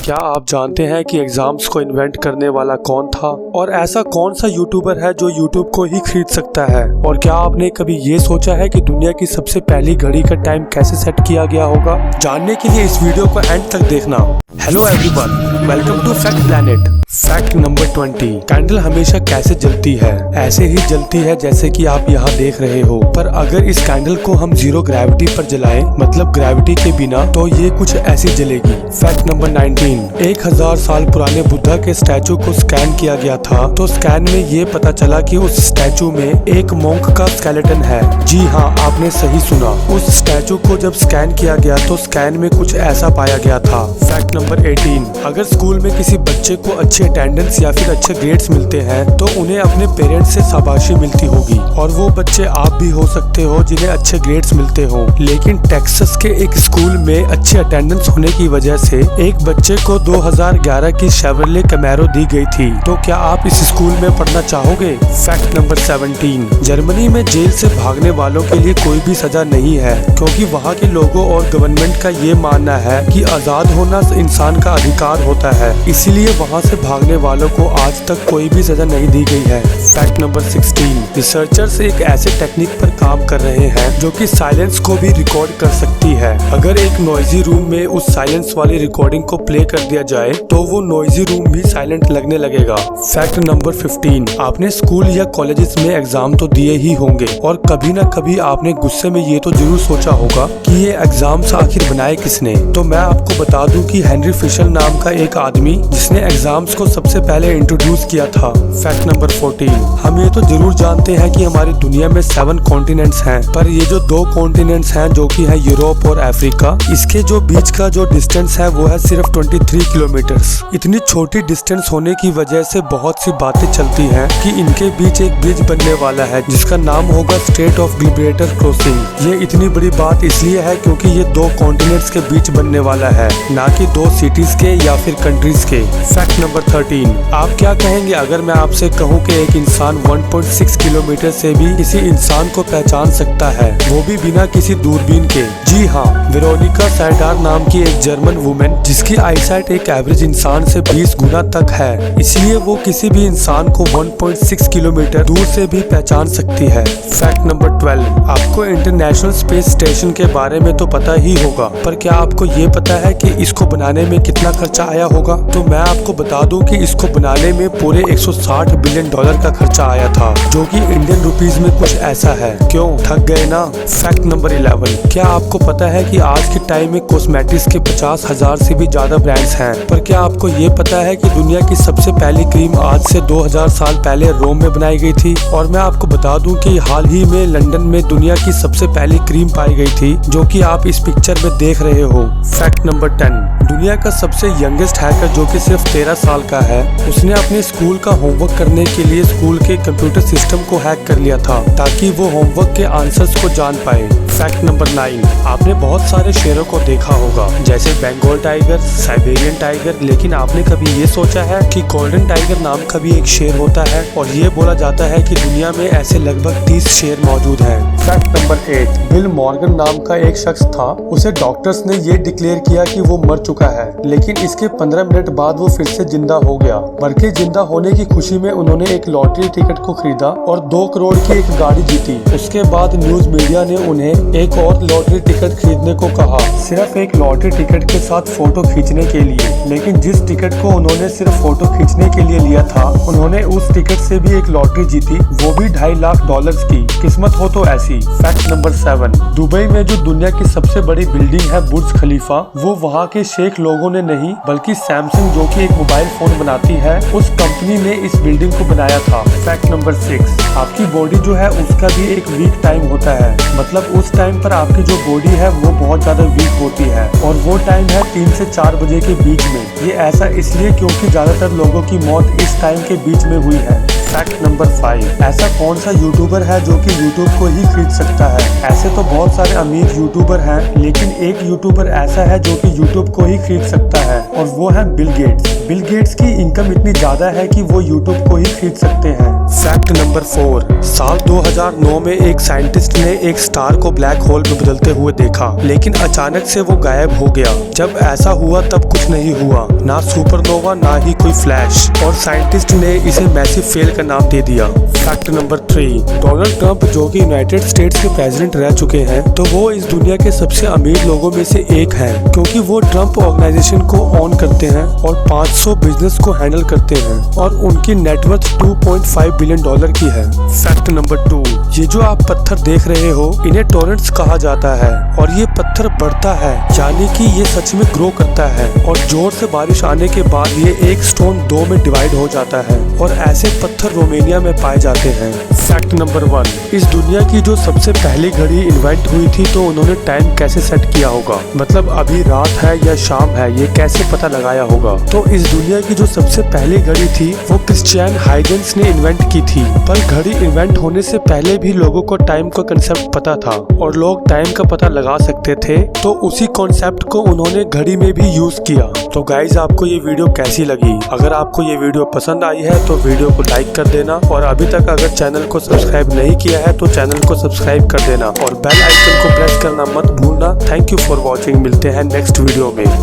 क्या आप जानते हैं कि एग्जाम्स को इन्वेंट करने वाला कौन था और ऐसा कौन सा यूट्यूबर है जो यूट्यूब को ही खरीद सकता है? और क्या आपने कभी ये सोचा है कि दुनिया की सबसे पहली घड़ी का टाइम कैसे सेट किया गया होगा? जानने के लिए इस वीडियो को एंड तक देखना। Hello everyone, welcome to Fact Planet. Fact number 20। Candle हमेशा कैसे जलती है? ऐसे ही जलती है जैसे कि आप यहाँ देख रहे हो, पर अगर इस कैंडल को हम जीरो ग्रेविटी पर जलाएं, मतलब ग्रेविटी के बिना, तो ये कुछ ऐसी जलेगी। Fact number 19। 1000 साल पुराने बुद्धा के स्टैचू को स्कैन किया गया था, तो स्कैन में ये पता चला कि उस स्टैचू में एक मोंक का स्केलेटन है। जी हाँ, आपने सही सुना। उस स्टैचू को जब स्कैन किया गया तो स्कैन में कुछ ऐसा पाया गया था। Fact number 18। अगर स्कूल में किसी बच्चे को अच्छी अटेंडेंस या फिर अच्छे ग्रेड्स मिलते हैं तो उन्हें अपने पेरेंट्स से शाबाशी मिलती होगी, और वो बच्चे आप भी हो सकते हो जिन्हें अच्छे ग्रेड्स मिलते हो। लेकिन टेक्सास के एक स्कूल में अच्छी अटेंडेंस होने की वजह से एक बच्चे को 2011 की शेवरले कैमेरो दी गई थी। तो क्या आप इस स्कूल में पढ़ना चाहोगे? Fact number 17। जर्मनी में जेल से भागने वालों के लिए कोई भी सजा नहीं है, क्योंकि वहाँ के लोगों और गवर्नमेंट का ये मानना है कि आजाद होना इंसान का अधिकार होता है, इसीलिए वहाँ से भागने वालों को आज तक कोई भी सजा नहीं दी गई है। Fact number 16। रिसर्चर्स एक ऐसे टेक्निक पर काम कर रहे हैं जो कि साइलेंस को भी रिकॉर्ड कर सकती है। अगर एक नॉइजी रूम में उस साइलेंस वाली रिकॉर्डिंग को प्ले कर दिया जाए तो वो नॉइजी रूम भी साइलेंट लगने लगेगा। Fact number 15। आपने स्कूल या कॉलेजेस में एग्जाम तो दिए ही होंगे, और कभी न कभी आपने गुस्से में ये तो जरूर सोचा होगा कि ये एग्जाम्स आखिर बनाए किसने। तो मैं आपको बता दूं कि हेनरी फिशर नाम का एक आदमी जिसने एग्जाम्स को सबसे पहले इंट्रोड्यूस किया था। Fact number 14। हम ये तो जरूर जानते हैं कि हमारी दुनिया में 7 कॉन्टिनेंट्स हैं, पर ये जो 2 कॉन्टिनेंट्स हैं जो कि है यूरोप और अफ्रीका, इसके जो बीच का जो डिस्टेंस है वो है सिर्फ 23 किलोमीटर्स। इतनी छोटी डिस्टेंस होने की वजह से बहुत सी बातें चलती हैं कि इनके बीच एक ब्रिज बनने वाला है जिसका नाम होगा स्ट्रेट ऑफ गिब्राल्टर क्रॉसिंग। ये इतनी बड़ी बात इसलिए है क्योंकि ये 2 कॉन्टिनेंट्स के बीच बनने वाला है, ना कि 2 सिटीज के या फिर कंट्रीज के। Fact number 13। आप क्या कहेंगे अगर मैं आपसे कहूँ कि एक इंसान 1.6 किलोमीटर से भी किसी इंसान को पहचान सकता है, वो भी बिना किसी दूरबीन के? जी हाँ, वेरोनिका सैडार नाम की एक जर्मन वुमेन जिसकी आईसाइट एक एवरेज इंसान से 20 गुना तक है, इसलिए वो किसी भी इंसान को 1.6 किलोमीटर दूर से भी पहचान सकती है। Fact number 12। आपको इंटरनेशनल स्पेस स्टेशन के बारे में तो पता ही होगा, पर क्या आपको ये पता है कि इसको बनाने में कितना खर्चा आया होगा? तो मैं आपको बता दूं कि इसको बनाने में पूरे 160 बिलियन डॉलर का खर्चा आया था, जो कि इंडियन रुपीस में कुछ ऐसा है। क्यों, थक गए ना? Fact number 11। क्या आपको पता है कि आज के टाइम में कॉस्मेटिक्स के 50,000 से भी ज्यादा ब्रांड्स हैं? पर क्या आपको ये पता है कि दुनिया की सबसे पहली क्रीम आज से 2000 साल पहले रोम में बनाई गई थी? और मैं आपको बता दूं कि हाल ही में लंदन में दुनिया की सबसे पहली क्रीम पाई गई थी, जो कि आप इस पिक्चर में देख रहे हो। Fact number 10। दुनिया का सबसे यंगेस्ट हैकर जो कि सिर्फ 13 साल का है, उसने अपने स्कूल का होमवर्क करने के लिए स्कूल के कंप्यूटर सिस्टम को हैक कर लिया था ताकि वो होमवर्क के आंसर्स को जान पाए। Fact number 9। आपने बहुत सारे शेरों को देखा होगा, जैसे बंगाल टाइगर, साइबेरियन टाइगर, लेकिन आपने कभी ये सोचा है कि गोल्डन टाइगर नाम का भी एक शेर होता है, और ये बोला जाता है कि दुनिया में ऐसे लगभग 30 शेर मौजूद हैं। Fact number 8। बिल मॉर्गन नाम का एक शख्स था, उसे डॉक्टर्स ने ये डिक्लेयर किया कि वो मर चुका है, लेकिन इसके 15 मिनट बाद वो फिर से जिंदा हो गया। बल्कि जिंदा होने की खुशी में उन्होंने एक लॉटरी टिकट को खरीदा और 2 करोड़ की एक गाड़ी जीती। उसके बाद न्यूज मीडिया ने उन्हें एक और लॉटरी टिकट खरीदने को कहा, सिर्फ एक लॉटरी टिकट के साथ फोटो खींचने के लिए। लेकिन जिस टिकट को उन्होंने सिर्फ फोटो खींचने के लिए लिया था, उन्होंने उस टिकट से भी एक लॉटरी जीती, वो भी $2.5 लाख की। किस्मत हो तो ऐसी। Fact number 7। दुबई में जो दुनिया की सबसे बड़ी बिल्डिंग है बुर्ज खलीफा, वो वहाँ के शेख लोगों ने नहीं बल्कि सैमसंग, जो कि एक मोबाइल फोन बनाती है, उस कंपनी ने इस बिल्डिंग को बनाया था। Fact number 6। आपकी बॉडी जो है उसका भी एक वीक टाइम होता है, मतलब उस टाइम पर आपकी जो बॉडी है वो बहुत ज्यादा वीक होती है, और वो टाइम है 3 से 4 बजे के बीच में। ये ऐसा इसलिए क्योंकि ज्यादातर लोगों की मौत इस टाइम के बीच में हुई है। Fact number 5। ऐसा कौन सा यूट्यूबर है जो कि यूट्यूब को ही खरीद सकता है? ऐसे तो बहुत सारे अमीर यूट्यूबर हैं, लेकिन एक यूट्यूबर ऐसा है जो कि यूट्यूब को ही खरीद सकता है, और वो है बिल गेट्स। बिल गेट्स की इनकम इतनी ज्यादा है कि वो यूट्यूब को ही खरीद सकते हैं। Fact number 4। साल 2009 में एक साइंटिस्ट ने एक स्टार को ब्लैक होल में बदलते हुए देखा, लेकिन अचानक से वो गायब हो गया। जब ऐसा हुआ तब कुछ नहीं हुआ, ना सुपरनोवा ना ही कोई फ्लैश, और साइंटिस्ट ने इसे मैसिव फेल का नाम दे दिया। Fact number 3। डोनाल्ड ट्रंप जो कि यूनाइटेड स्टेट्स के प्रेसिडेंट रह चुके हैं, तो वो इस दुनिया के सबसे अमीर लोगों में से एक हैं, क्योंकि वो ट्रंप ऑर्गेनाइजेशन को ऑन करते हैं और 500 बिजनेस को हैंडल करते हैं, और उनकी नेटवर्थ 2.5 बिलियन डॉलर की है। Fact number 2। ये जो आप पत्थर देख रहे हो, इन्हें टोरेंट्स कहा जाता है, और ये पत्थर बढ़ता है, यानी कि ये सच में ग्रो करता है, और जोर से बारिश आने के बाद ये एक स्टोन 2 में डिवाइड हो जाता है, और ऐसे पत्थर रोमेनिया में पाए जाते हैं। Fact number 1। इस दुनिया की जो सबसे पहली घड़ी इन्वेंट हुई थी, तो उन्होंने टाइम कैसे सेट किया होगा, मतलब अभी रात है या शाम है, ये कैसे पता लगाया होगा। तो इस दुनिया की जो सबसे पहली घड़ी थी वो क्रिश्चियन हाइगन्स ने इन्वेंट की थी, पर घड़ी इन्वेंट होने से पहले भी लोगों को टाइम का कंसेप्ट पता था और लोग टाइम का पता लगा सकते थे, तो उसी कॉन्सेप्ट को उन्होंने घड़ी में भी यूज किया। तो गाइज, आपको ये वीडियो कैसी लगी? अगर आपको ये वीडियो पसंद आई है तो वीडियो को लाइक कर देना, और अभी तक अगर चैनल को सब्सक्राइब नहीं किया है तो चैनल को सब्सक्राइब कर देना, और बेल आइकन को प्रेस करना मत भूलना। Thank you for watching. मिलते हैं नेक्स्ट वीडियो में।